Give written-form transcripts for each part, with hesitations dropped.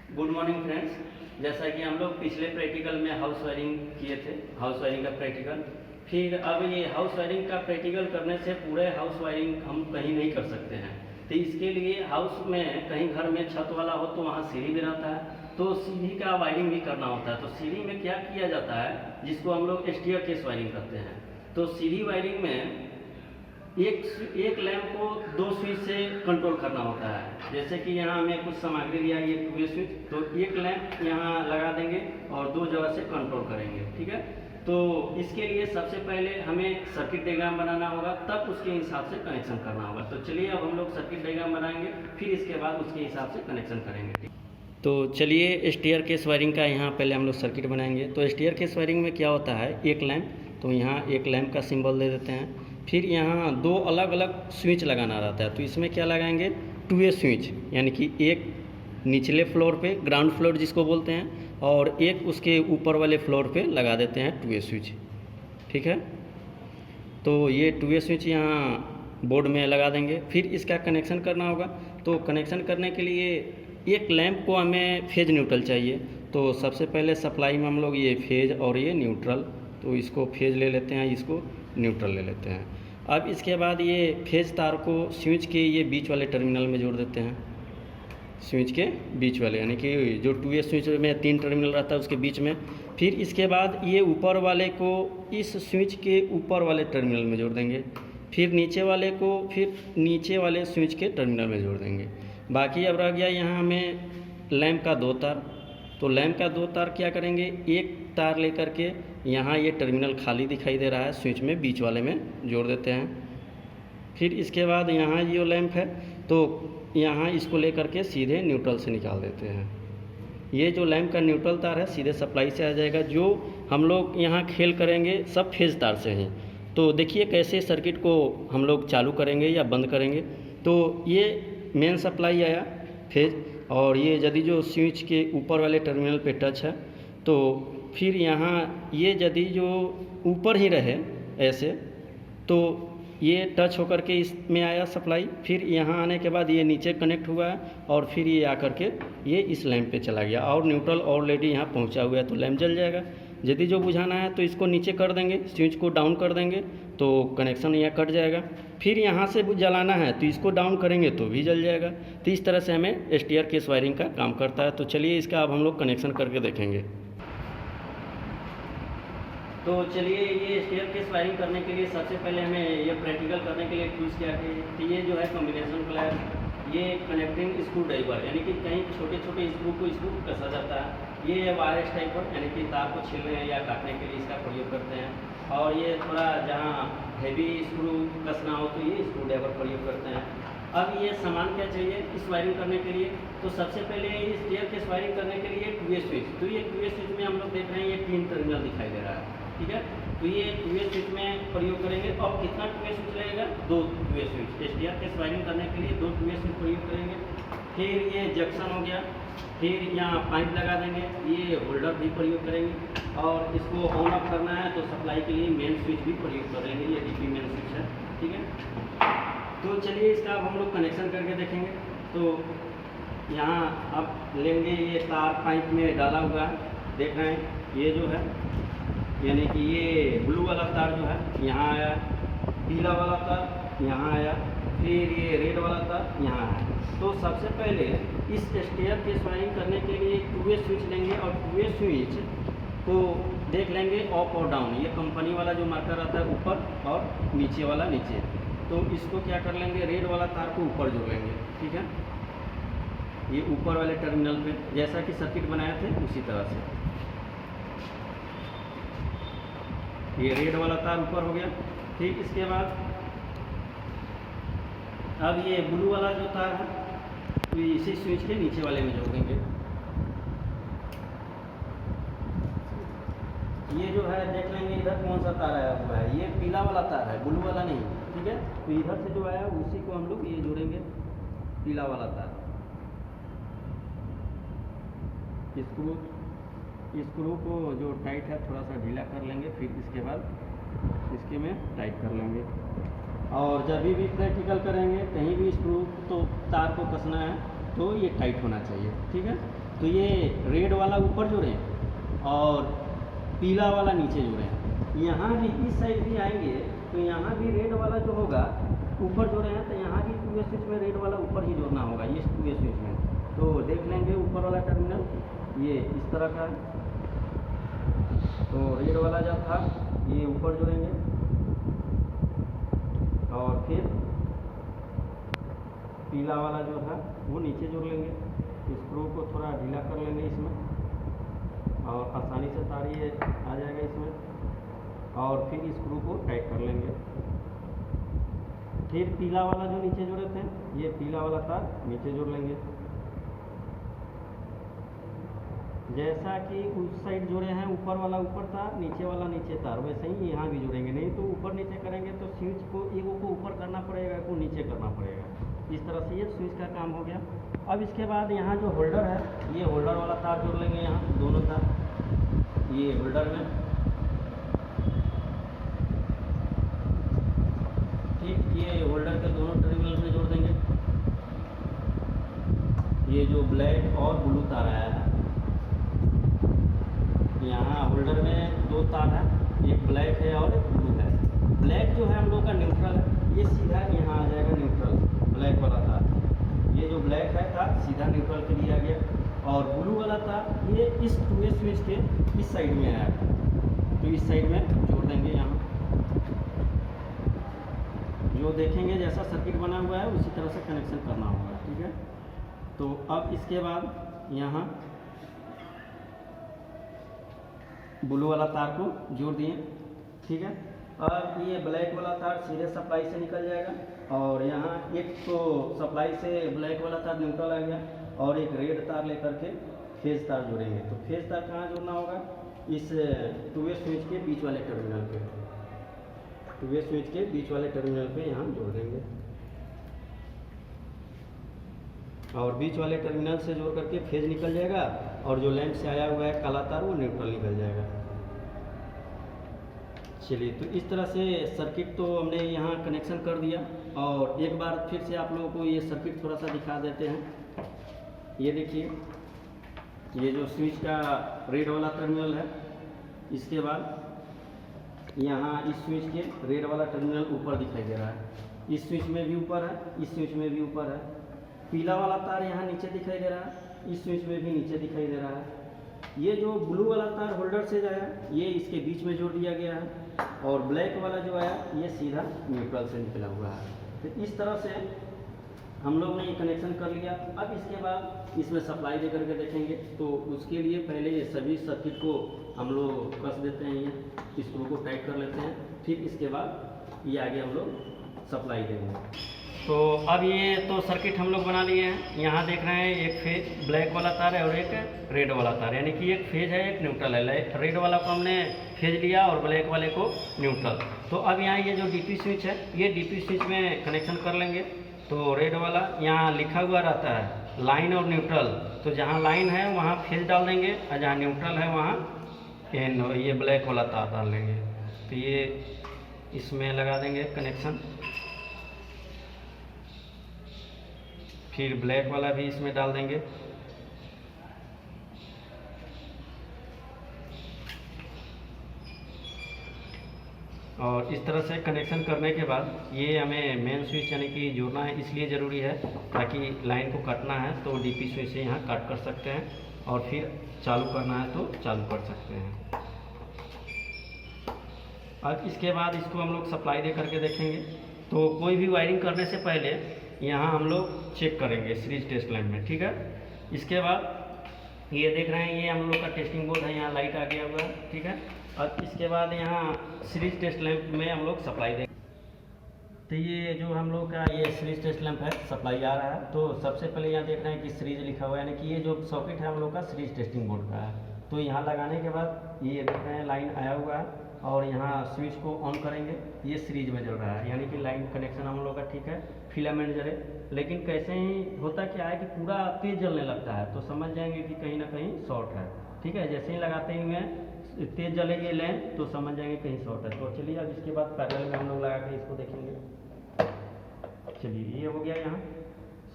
Good morning friends. जैसा कि हम लोग पिछले प्रैक्टिकल में हाउस वायरिंग किए थे, हाउस वायरिंग का प्रैक्टिकल। फिर अब ये हाउस वायरिंग का प्रैक्टिकल करने से पूरे हाउस वायरिंग हम कहीं नहीं कर सकते हैं। तो इसके लिए हाउस में कहीं घर में छत वाला हो तो वहाँ सीढ़ी भी रहता है, तो सीढ़ी का वायरिंग भी करना होता है। तो सीढ़ी में क्या किया जाता है, जिसको हम लोग स्टेयरकेस वायरिंग करते हैं। तो सीढ़ी वायरिंग में एक लैंप को दो स्विच से कंट्रोल करना होता है। जैसे कि यहाँ हमें कुछ सामग्री लिया, ये 2 स्विच, तो एक लैंप यहाँ लगा देंगे और 2 जगह से कंट्रोल करेंगे। ठीक है, तो इसके लिए सबसे पहले हमें सर्किट डायग्राम बनाना होगा, तब उसके हिसाब से कनेक्शन करना होगा। तो चलिए अब हम लोग सर्किट डायग्राम बनाएंगे, फिर इसके बाद उसके हिसाब से कनेक्शन करेंगे। तो चलिए स्टेयरकेस वायरिंग का यहाँ पहले हम लोग सर्किट बनाएंगे। तो स्टेयरकेस वायरिंग में क्या होता है, एक लैंप, तो यहाँ एक लैंप का सिंबल दे देते हैं। फिर यहाँ 2 अलग अलग स्विच लगाना रहता है। तो इसमें क्या लगाएंगे, 2 वे स्विच, यानी कि एक निचले फ्लोर पे, ग्राउंड फ्लोर जिसको बोलते हैं, और एक उसके ऊपर वाले फ्लोर पे लगा देते हैं 2 वे स्विच। ठीक है, तो ये 2 वे स्विच यहाँ बोर्ड में लगा देंगे। फिर इसका कनेक्शन करना होगा। तो कनेक्शन करने के लिए एक लैंप को हमें फेज न्यूट्रल चाहिए। तो सबसे पहले सप्लाई में हम लोग ये फेज और ये न्यूट्रल, तो इसको फेज ले लेते हैं, इसको न्यूट्रल ले लेते हैं। अब इसके बाद ये फेज तार को स्विच के ये बीच वाले टर्मिनल में जोड़ देते हैं, स्विच के बीच वाले, यानी कि जो 2 वे स्विच में 3 टर्मिनल रहता है उसके बीच में। फिर इसके बाद ये ऊपर वाले को इस स्विच के ऊपर वाले टर्मिनल में जोड़ देंगे। फिर नीचे वाले को फिर नीचे वाले स्विच के टर्मिनल में जोड़ देंगे। बाकी अब रह गया यहाँ हमें लैंप का 2 तार। तो लैंप का 2 तार क्या करेंगे, एक तार लेकर के यहाँ ये टर्मिनल खाली दिखाई दे रहा है, स्विच में बीच वाले में जोड़ देते हैं। फिर इसके बाद यहाँ ये लैंप है, तो यहाँ इसको लेकर के सीधे न्यूट्रल से निकाल देते हैं। ये जो लैंप का न्यूट्रल तार है सीधे सप्लाई से आ जाएगा। जो हम लोग यहाँ खेल करेंगे सब फेज तार से ही। तो देखिए कैसे सर्किट को हम लोग चालू करेंगे या बंद करेंगे। तो ये मेन सप्लाई आया फेज, और ये यदि जो स्विच के ऊपर वाले टर्मिनल पे टच है, तो फिर यहाँ ये यदि जो ऊपर ही रहे ऐसे, तो ये टच होकर के इसमें आया सप्लाई। फिर यहाँ आने के बाद ये नीचे कनेक्ट हुआ है, और फिर ये आकर के ये इस लैंप पे चला गया, और न्यूट्रल ऑलरेडी यहाँ पहुँचा हुआ है, तो लैंप जल जाएगा। यदि जो बुझाना है तो इसको नीचे कर देंगे, स्विच को डाउन कर देंगे, तो कनेक्शन यहाँ कट जाएगा। फिर यहाँ से जलाना है तो इसको डाउन करेंगे तो भी जल जाएगा। तो इस तरह से हमें स्टेयरकेस वायरिंग का काम करता है। तो चलिए इसका अब हम लोग कनेक्शन करके देखेंगे। तो चलिए ये स्टेयरकेस वायरिंग करने के लिए सबसे पहले हमें ये प्रैक्टिकल करने के लिए टूल्स क्या है, तो ये जो है कॉम्बिनेशन प्लायर, ये कनेक्टिंग स्क्रू ड्राइवर, यानी कि कहीं छोटे छोटे स्क्रू कसा जाता है। ये वायरस टाइप पर, यानी कि तार को छीलने या काटने के लिए इसका प्रयोग करते हैं। और ये थोड़ा जहाँ हैवी स्क्रू कसना हो तो ये स्क्रू ड्राइवर प्रयोग करते हैं। अब ये सामान क्या चाहिए इस वायरिंग करने के लिए, तो सबसे पहले इस स्टेयरकेस वायरिंग करने के लिए 2 वे स्विच। तो ये 2 वे स्विच में हम लोग देख रहे हैं ये 3 टर्मिनल दिखाई दे रहा है। ठीक है, तो ये 2 वे स्विच में प्रयोग करेंगे। और कितना 2 वे स्विच लगेगा, 2 वे स्विच। स्टेयरकेस वायरिंग करने के लिए 2 2 वे स्विच प्रयोग करेंगे। फिर ये जंक्शन हो गया, फिर यहाँ पाइप लगा देंगे, ये होल्डर भी प्रयोग करेंगे। और इसको ऑन ऑफ करना है तो सप्लाई के लिए मेन स्विच भी प्रयोग करेंगे, ये डीपी मेन स्विच है। ठीक है, तो चलिए इसका अब हम लोग कनेक्शन करके देखेंगे। तो यहाँ अब लेंगे, ये तार पाइप में डाला हुआ है, देख रहे हैं ये जो है, यानी कि ये ब्लू वाला तार जो है यहाँ आया, पीला वाला तार यहाँ आया, फिर ये रेड वाला तार यहाँ आया। तो सबसे पहले इस स्टेयरकेस वायरिंग करने के लिए 2 वे स्विच लेंगे, और 2 वे स्विच को देख लेंगे ऑफ और डाउन। ये कंपनी वाला जो मार्कर आता है ऊपर और नीचे वाला नीचे, तो इसको क्या कर लेंगे, रेड वाला तार को ऊपर जोड़ लेंगे। ठीक है, ये ऊपर वाले टर्मिनल पे जैसा कि सर्किट बनाए थे उसी तरह से ये रेड वाला तार ऊपर हो गया। ठीक, इसके बाद अब ये ब्लू वाला जो तार है तो इसी स्विच के नीचे वाले में जोड़ देंगे। ये जो है देख लेंगे इधर कौन सा तार आया हुआ है, ये पीला वाला तार है, ब्लू वाला नहीं। ठीक है, तो इधर से जो आया उसी को हम लोग ये जोड़ेंगे, पीला वाला तार। स्क्रू को जो टाइट है थोड़ा सा ढीला कर लेंगे, फिर इसके बाद इसके में टाइट कर लेंगे। और जब भी प्रैक्टिकल करेंगे कहीं भी स्क्रू तो तार को कसना है तो ये टाइट होना चाहिए, ठीक है। तो ये रेड वाला ऊपर जोड़ें और पीला वाला नीचे जोड़ें। यहाँ भी इस साइड भी आएंगे तो यहाँ भी रेड वाला जो होगा ऊपर जोड़े हैं, तो यहाँ भी 2 वे स्विच में रेड वाला ऊपर ही जोड़ना होगा, इस 2 वे स्विच में। तो देख लेंगे ऊपर वाला टर्मिनल ये इस तरह का है, तो रेड वाला जब था ये ऊपर जोड़ेंगे और फिर पीला वाला जो है वो नीचे जोड़ लेंगे। स्क्रू को थोड़ा ढीला कर लेंगे इसमें और आसानी से तार ये आ जाएगा इसमें, और फिर स्क्रू को टाइट कर लेंगे। फिर पीला वाला जो नीचे जोड़े थे ये पीला वाला तार नीचे जोड़ लेंगे। जैसा कि उस साइड जोड़े हैं ऊपर वाला ऊपर तार नीचे वाला नीचे तार, वैसे ही यहाँ भी जोड़ेंगे। नहीं तो ऊपर नीचे करेंगे तो स्विच को एगो को ऊपर करना पड़ेगा, को नीचे करना पड़ेगा। इस तरह से ये स्विच का काम हो गया। अब इसके बाद यहाँ जो होल्डर है ये होल्डर वाला तार जोड़ लेंगे, यहाँ दोनों तार ये होल्डर में, ठीक। ये होल्डर के दोनों टर्मिनल में जोड़ देंगे। ये जो ब्लैक और ब्लू तार आया है, यहाँ होल्डर में 2 तार है, एक ब्लैक है और एक ब्लू है। ब्लैक जो है हम लोग का न्यूट्रल है, ये सीधा यहाँ आ जाएगा न्यूट्रल, ब्लैक वाला तार। ये जो ब्लैक है तार सीधा न्यूट्रल के लिए आ गया, और ब्लू वाला तार ये इस 2 वे स्विच के इस साइड में आया, तो इस साइड में जोड़ देंगे। यहाँ जो देखेंगे जैसा सर्किट बना हुआ है उसी तरह से कनेक्शन करना होगा, ठीक है। तो अब इसके बाद यहाँ ब्लू वाला तार को जोड़ दिए, ठीक है। अब ये ब्लैक वाला तार सीधे सप्लाई से निकल जाएगा, और यहाँ एक तो सप्लाई से ब्लैक वाला तार न्यूट्रल आ गया, और एक रेड तार लेकर के फेज तार जोड़ेंगे। तो फेज तार कहाँ जोड़ना होगा, इस 2 वे स्विच के बीच वाले टर्मिनल पे, 2 वे स्विच के बीच वाले टर्मिनल पे यहाँ जोड़ देंगे, और बीच वाले टर्मिनल से जोड़ करके फेज निकल जाएगा, और जो लैंप से आया हुआ है काला तार वो न्यूट्रल निकल जाएगा। चलिए, तो इस तरह से सर्किट तो हमने यहाँ कनेक्शन कर दिया, और एक बार फिर से आप लोगों को ये सर्किट थोड़ा सा दिखा देते हैं। ये देखिए, ये जो स्विच का रेड वाला टर्मिनल है, इसके बाद यहाँ इस स्विच के रेड वाला टर्मिनल ऊपर दिखाई दे रहा है, इस स्विच में भी ऊपर है, इस स्विच में भी ऊपर है। पीला वाला तार यहाँ नीचे दिखाई दे रहा है, इस स्विच में भी नीचे दिखाई दे रहा है। ये जो ब्लू वाला तार होल्डर से जो है ये इसके बीच में जोड़ दिया गया है, और ब्लैक वाला जो आया ये सीधा न्यूट्रल से निकला हुआ है। तो इस तरह से हम लोग ने ये कनेक्शन कर लिया। अब इसके बाद इसमें सप्लाई दे करके देखेंगे, तो उसके लिए पहले सभी सर्किट को हम लोग कस देते हैं, ये स्क्रू को टाइट कर लेते हैं, फिर इसके बाद ये आगे हम लोग सप्लाई देंगे। तो अब ये तो सर्किट हम लोग बना लिए हैं। यहाँ देख रहे हैं एक फेज ब्लैक वाला तार है और एक रेड वाला तार, यानी कि एक फेज है एक न्यूट्रल है। रेड वाला को हमने फेज लिया और ब्लैक वाले को न्यूट्रल। तो अब यहाँ ये जो डीपी स्विच है ये डीपी स्विच में कनेक्शन कर लेंगे। तो रेड वाला यहाँ लिखा हुआ रहता है लाइन और न्यूट्रल, तो जहाँ लाइन है वहाँ फेज डाल देंगे और जहाँ न्यूट्रल है वहाँ ये ब्लैक वाला तार डाल लेंगे। तो ये इसमें लगा देंगे कनेक्शन, फिर ब्लैक वाला भी इसमें डाल देंगे। और इस तरह से कनेक्शन करने के बाद ये हमें मेन स्विच यानी कि जोड़ना है, इसलिए ज़रूरी है ताकि लाइन को काटना है तो डीपी स्विच से यहाँ काट कर सकते हैं, और फिर चालू करना है तो चालू कर सकते हैं। अब इसके बाद इसको हम लोग सप्लाई दे करके देखेंगे। तो कोई भी वायरिंग करने से पहले यहाँ हम लोग चेक करेंगे सीरीज टेस्ट लैंप में, ठीक है। इसके बाद ये देख रहे हैं ये हम लोग का टेस्टिंग बोर्ड है, यहाँ लाइट आ गया हुआ है, ठीक है। और इसके बाद यहाँ सीरीज टेस्ट लैंप में हम लोग सप्लाई देंगे। तो ये जो हम लोग का ये सीरीज टेस्ट लैंप है सप्लाई आ रहा है। तो सबसे पहले यहाँ देख रहे हैं कि सीरीज लिखा हुआ है, यानी कि ये जो सॉकेट है हम लोग का सीरीज टेस्टिंग बोर्ड का है। तो यहाँ लगाने के बाद ये देख रहे हैं लाइन आया हुआ है, और यहाँ स्विच को ऑन करेंगे, ये सीरीज में जल रहा है, यानी कि लाइन कनेक्शन हम लोग का ठीक है, फिलामेंट जले। लेकिन कैसे ही होता क्या है कि पूरा तेज जलने लगता है, तो समझ जाएंगे कि कहीं ना कहीं शॉर्ट है, ठीक है। जैसे ही लगाते ही में तेज जलेगी लैंप तो समझ जाएंगे कहीं शॉर्ट है। तो चलिए अब इसके बाद पैरेलल में हम लोग लगा के इसको देखेंगे। चलिए ये हो गया यहाँ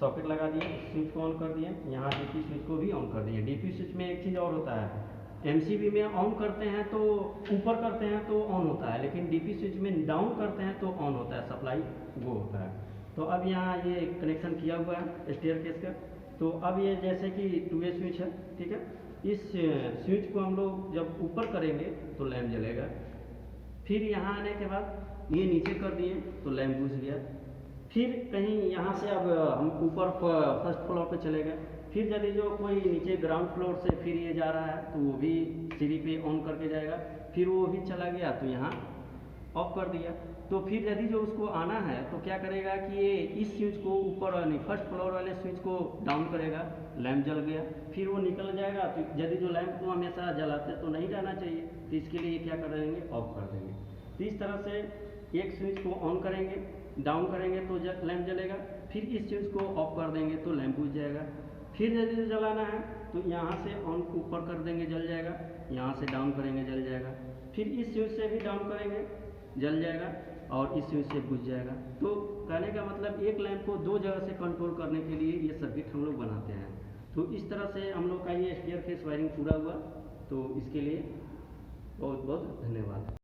सॉकेट लगा दिए, स्विच को ऑन कर दिए, यहाँ डीपी स्विच को भी ऑन कर दिए। डीपी स्विच में एक चीज़ और होता है, एमसीबी में ऑन करते हैं तो ऊपर करते हैं तो ऑन होता है, लेकिन डीपी स्विच में डाउन करते हैं तो ऑन होता है, सप्लाई वो होता है। तो अब यहाँ ये कनेक्शन किया हुआ है स्टेयरकेस का। तो अब ये जैसे कि 2 वे स्विच है, ठीक है, इस स्विच को हम लोग जब ऊपर करेंगे तो लैंप जलेगा। फिर यहाँ आने के बाद ये नीचे कर दिए तो लैंप बुझ गया। फिर कहीं यहाँ से अब हम ऊपर फर्स्ट फ्लोर पे चले गए, फिर यदि जो कोई नीचे ग्राउंड फ्लोर से फिर ये जा रहा है तो वो भी सीढ़ी पे ऑन करके जाएगा, फिर वो भी चला गया तो यहाँ ऑफ कर दिया। तो फिर यदि जो उसको आना है तो क्या करेगा कि ये इस स्विच को ऊपर नहीं, फर्स्ट फ्लोर वाले स्विच को डाउन करेगा, लैंप जल गया, फिर वो निकल जाएगा। तो यदि जो लैंप को हमेशा जलाते तो नहीं रहना चाहिए, तो इसके लिए क्या कर देंगे, ऑफ कर देंगे। तो इस तरह से एक स्विच को ऑन करेंगे, डाउन करेंगे तो लैंप जलेगा, फिर इस स्विच को ऑफ कर देंगे तो लैंप बुझ जाएगा। फिर यदि जलाना है तो यहाँ से ऑन ऊपर कर देंगे, जल जाएगा, यहाँ से डाउन करेंगे, जल जाएगा, फिर इस स्विच से भी डाउन करेंगे, जल जाएगा, और इस स्विच से बुझ जाएगा। तो कहने का मतलब एक लैंप को 2 जगह से कंट्रोल करने के लिए ये सर्किट हम लोग बनाते हैं। तो इस तरह से हम लोग का ये स्टेयरकेस वायरिंग पूरा हुआ। तो इसके लिए बहुत बहुत धन्यवाद।